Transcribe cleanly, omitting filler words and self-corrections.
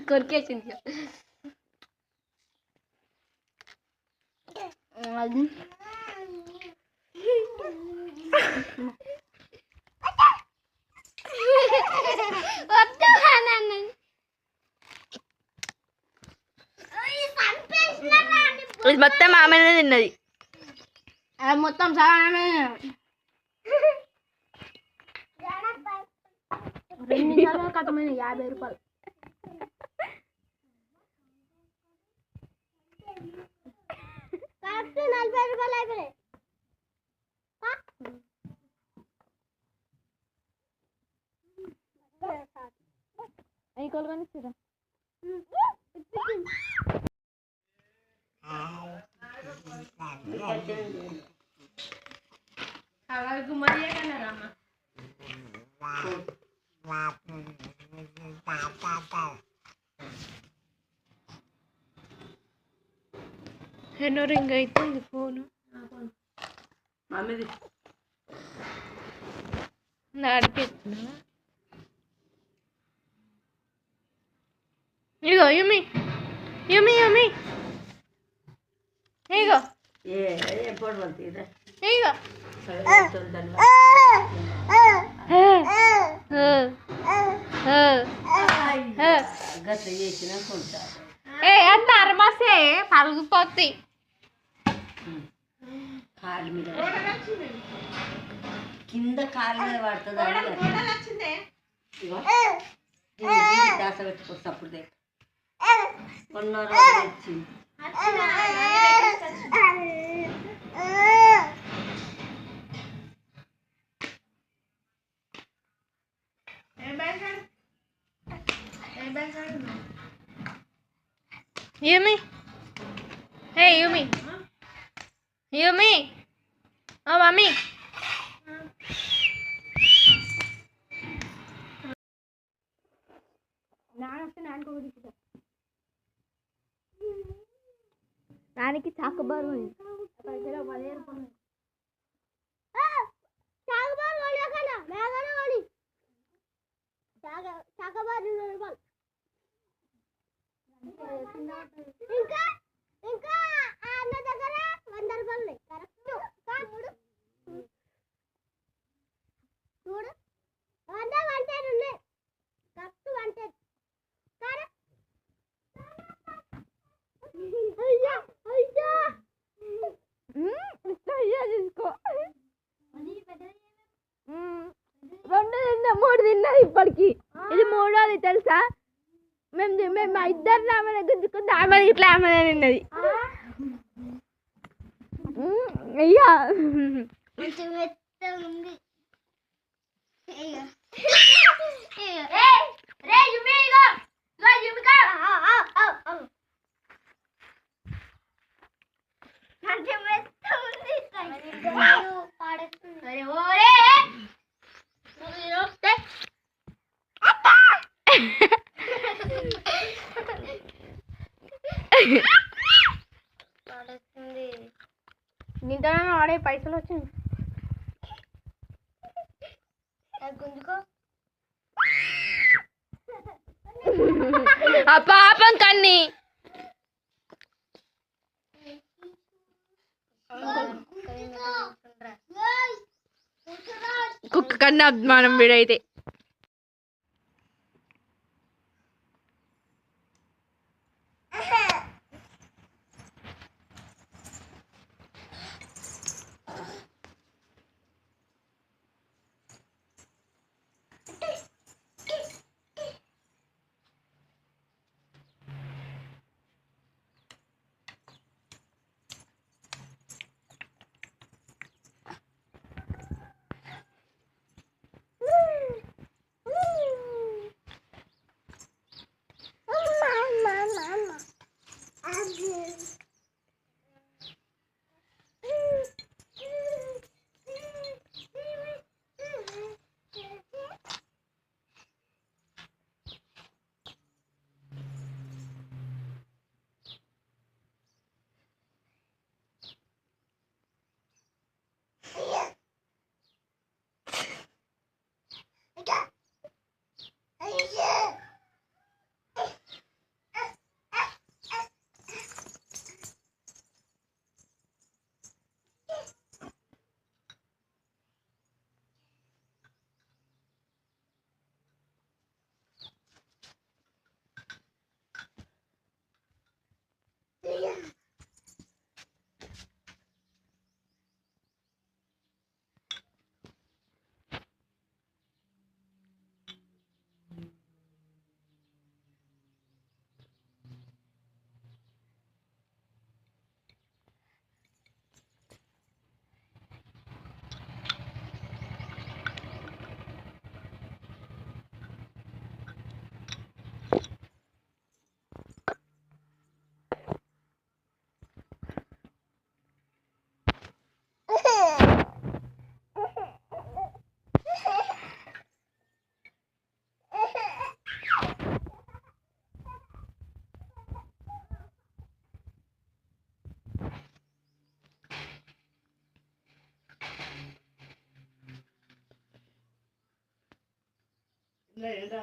కొరికేసింది అది మొత్తం ఆమెనే తిన్నది మొత్తం సామే 2 నిమిషాలు కథమైన 50 రూపాయలు కరెక్ట్ 40 రూపాయలు అయిపోయాయి అయి కొలగనిస్తారా అలాగే మరియా కన్నారమ్మ ఎన్నో రింగ్ అవుతుంది ఫోను మమ్మీది అడిగేస్తున్నా ఇగో యుమి యుమి యుమి ఇగో ఇగో అంత అరమాసే పలుగుపోతాయి కింద కాలు మీద పడుతుంది దాస పెట్టుకోవచ్చు అప్పుడు కొన్న రోజు వచ్చింది Yumi, hey Yumi, Yumi, oh mami. నానికి చాకబారు ఇంకా ఇంకా అన్న దగ్గర 100 రూపాయలు కరెక్ట్ చూడు 100 ఉన్నాయి కరెక్ట్ 100 కరెక్ట్ అయ్యా అయ్యా అయ్యా తీసుకో 2 తిన్నా 3 తిన్నా ఇప్పటికి ఇది 3వది తెలుసా మేము ఇద్దరు ఆమె గుంజుకుంది ఆమె ఇట్లా ఆమె తిన్నది అయ్యా నిండా ఆడే పైసలు వచ్చింది ఆ పాపం కన్ని కుక్క కన్నా అభిమానం వీడైతే లేదా